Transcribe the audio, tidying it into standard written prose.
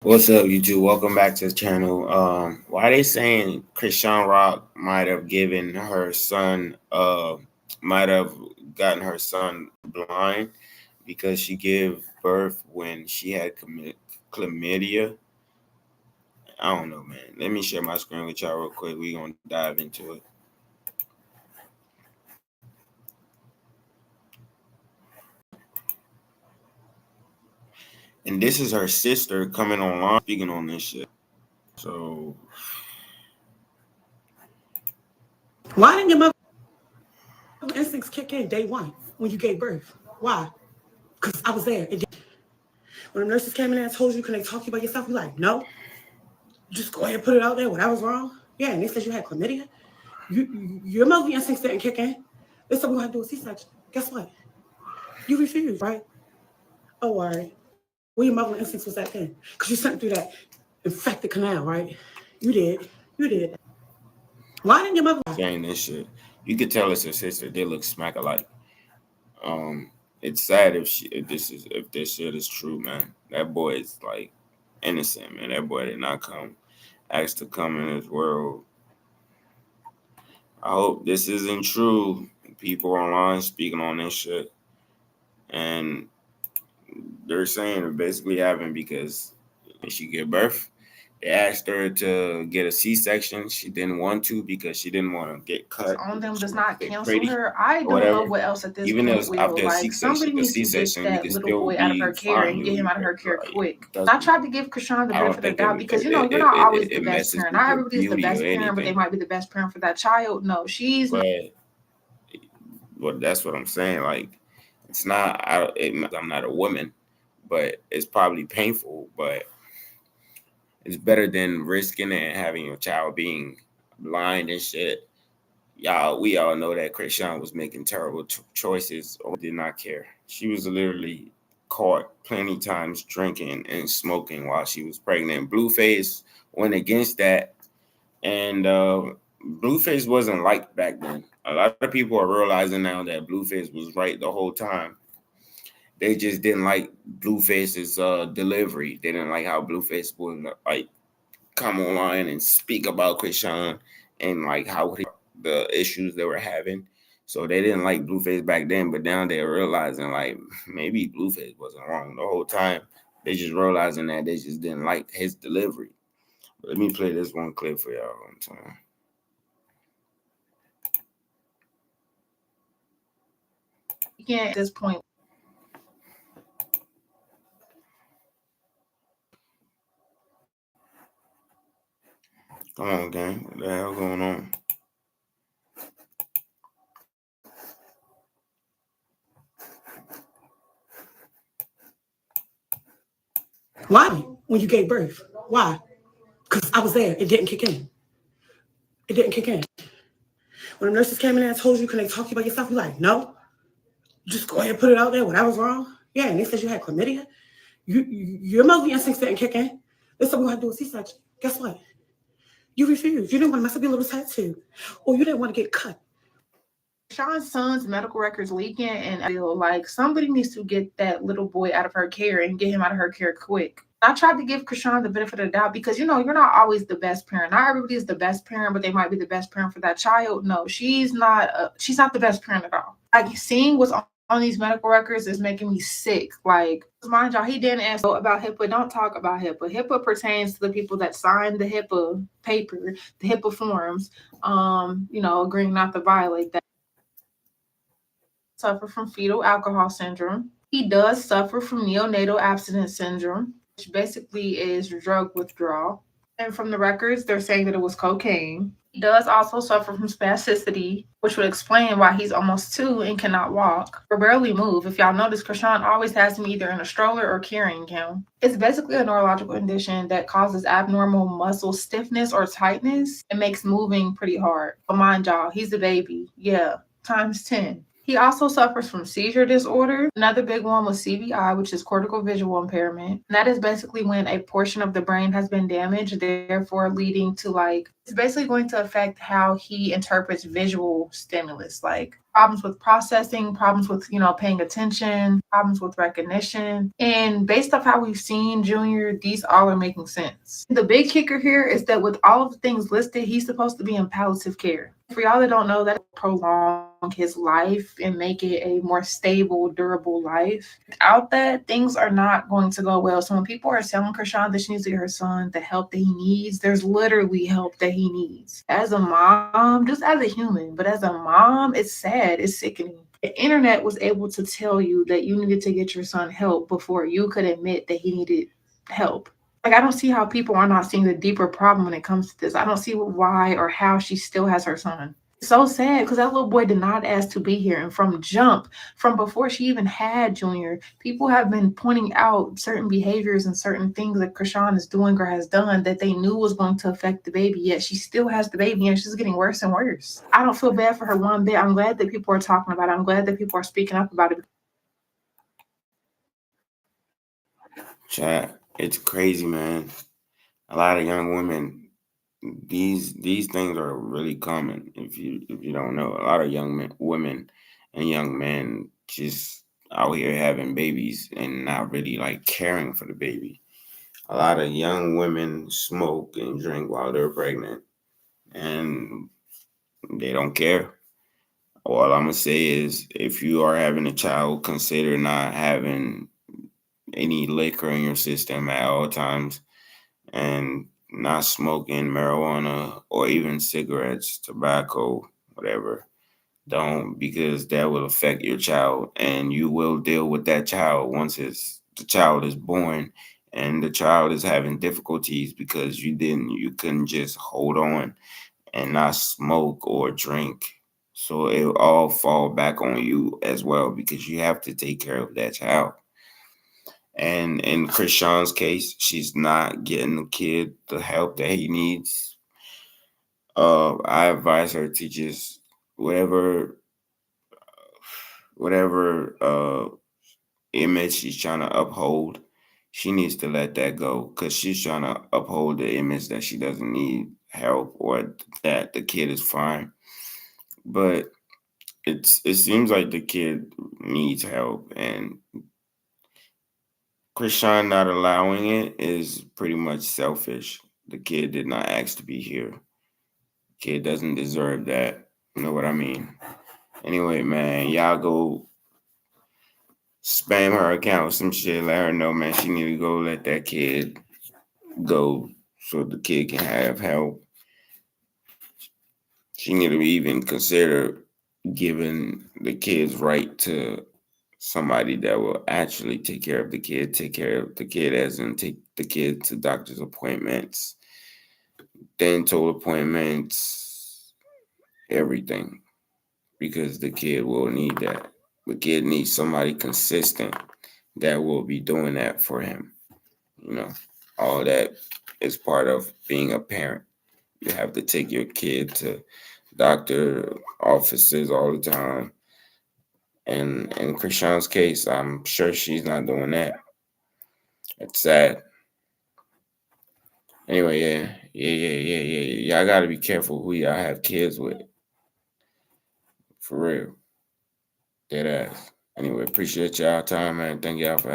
What's up, YouTube? Welcome back to the channel. Why they saying Chrisean Rock might have given her son, might have gotten her son blind because she gave birth when she had chlamydia? I don't know, man. Let me share my screen with y'all real quick. We gonna dive into it. And this is her sister coming online speaking on this shit. So why didn't your mother instincts kick in day one when you gave birth? Why? Because I was there. When the nurses came in there and told you, can they talk to you about yourself? You're like, no. Just go ahead and put it out there. What I was wrong. Yeah, and they said you had chlamydia. Your motherly instincts didn't kick in. They said we're going to do a C-section. Guess what? You refused, right? Oh, all right. Where your motherly instincts was at then? Because you sent through that infected canal, right? You did. You did. Why didn't your mother? saying this shit, you could tell it's her sister. They look smack alike. It's sad if this shit is true, man. That boy is like innocent, man. That boy did not come asked to come in this world. I hope this isn't true. People online speaking on this shit, and they're saying it basically happened because she gave birth. They asked her to get a C-section. She didn't want to because she didn't want to get cut. On them does not cancel her. I don't know what else at this Even point though after will. Like, somebody needs to get that little boy out of her care and get him out of her care quick. I tried to give Chrisean the benefit of the doubt because, you're not always the best parent. Not everybody's the best parent, but they might be the best parent for that child. No, she's not. Well, that's what I'm saying. Like, it's not, I'm not a woman, but it's probably painful, but it's better than risking it and having your child being blind and shit. We all know that Chrisean was making terrible choices or did not care. She was literally caught plenty times drinking and smoking while she was pregnant. Blueface went against that, and Blueface wasn't liked back then. A lot of people are realizing now that Blueface was right the whole time. They just didn't like Blueface's delivery. They didn't like how Blueface would like come online and speak about Chrisean and like how the issues they were having. So they didn't like Blueface back then, but now they're realizing like maybe Blueface wasn't wrong the whole time. They just realizing that they just didn't like his delivery. But let me play this one clip for y'all one time. Yeah, at this point. Come on, gang. What the hell going on? Why? When you gave birth? Why? Because I was there. It didn't kick in. It didn't kick in. When the nurses came in there and told you, can they talk to you about yourself? You're like, no. Just go ahead and put it out there. What I was wrong. Yeah, and they said you had chlamydia. Your motherly instincts didn't kick in. They said we're going to do a C-section. Guess what? You refused. You didn't want to mess up your little tattoo. Or you didn't want to get cut. Sean's son's medical records leaking, and I feel like somebody needs to get that little boy out of her care and get him out of her care quick. I tried to give Chrisean the benefit of the doubt because, you're not always the best parent. Not everybody is the best parent, but they might be the best parent for that child. No, she's not the best parent at all. Like, seeing what's on these medical records is making me sick. Like, mind y'all, he didn't ask about HIPAA. Don't talk about HIPAA. HIPAA pertains to the people that signed the HIPAA paper, the HIPAA forms, agreeing not to violate that. Suffer from fetal alcohol syndrome. He does suffer from neonatal abstinence syndrome, which basically is drug withdrawal. And from the records, they're saying that it was cocaine. He does also suffer from spasticity, which would explain why he's almost 2 and cannot walk or barely move. If y'all notice, Chrisean always has him either in a stroller or carrying him. It's basically a neurological condition that causes abnormal muscle stiffness or tightness and makes moving pretty hard. But mind y'all, he's a baby. Yeah, times 10. He also suffers from seizure disorder. Another big one was CVI, which is cortical visual impairment. And that is basically when a portion of the brain has been damaged, therefore leading to it's basically going to affect how he interprets visual stimulus. Like, problems with processing, problems with, paying attention, problems with recognition. And based off how we've seen Junior, these all are making sense. The big kicker here is that with all of the things listed, he's supposed to be in palliative care. For y'all that don't know, that prolong his life and make it a more stable, durable life. Without that, things are not going to go well. So when people are telling Chrisean that she needs to get her son the help that he needs, there's literally help that he needs. As a mom, just as a human, but as a mom, it's sad, it's sickening. The internet was able to tell you that you needed to get your son help before you could admit that he needed help. Like, I don't see how people are not seeing the deeper problem when it comes to this. I don't see why or how she still has her son. It's so sad because that little boy did not ask to be here. And from jump, from before she even had Junior, people have been pointing out certain behaviors and certain things that Chrisean is doing or has done that they knew was going to affect the baby, yet she still has the baby and she's getting worse and worse. I don't feel bad for her one bit. I'm glad that people are talking about it. I'm glad that people are speaking up about it. Chat, it's crazy, man. A lot of young women, these things are really common. If you don't know, a lot of women and young men just out here having babies and not really like caring for the baby. A lot of young women smoke and drink while they're pregnant, and they don't care. All I'm gonna say is, if you are having a child, consider not having any liquor in your system at all times, and not smoking marijuana or even cigarettes, tobacco, whatever. Don't, because that will affect your child, and you will deal with that child once the child is born and the child is having difficulties because you couldn't just hold on and not smoke or drink. So it will all fall back on you as well, because you have to take care of that child. And in Chrisean's case, she's not getting the kid the help that he needs. I advise her to just whatever whatever image she's trying to uphold, she needs to let that go, because she's trying to uphold the image that she doesn't need help or that the kid is fine. But it seems like the kid needs help, and Chrisean not allowing it is pretty much selfish. The kid did not ask to be here. Kid doesn't deserve that. You know what I mean? Anyway, man, y'all go spam her account with some shit. Let her know, man, she need to go let that kid go so the kid can have help. She need to even consider giving the kid's right to somebody that will actually take care of the kid, as in take the kid to doctor's appointments, dental appointments, everything, because the kid will need that. The kid needs somebody consistent that will be doing that for him. You know, all that is part of being a parent. You have to take your kid to doctor offices all the time. And in Chrisean's case, I'm sure she's not doing that. It's sad. Anyway, yeah. Y'all gotta be careful who y'all have kids with. For real. Dead ass. Anyway, appreciate y'all time, man. Thank y'all for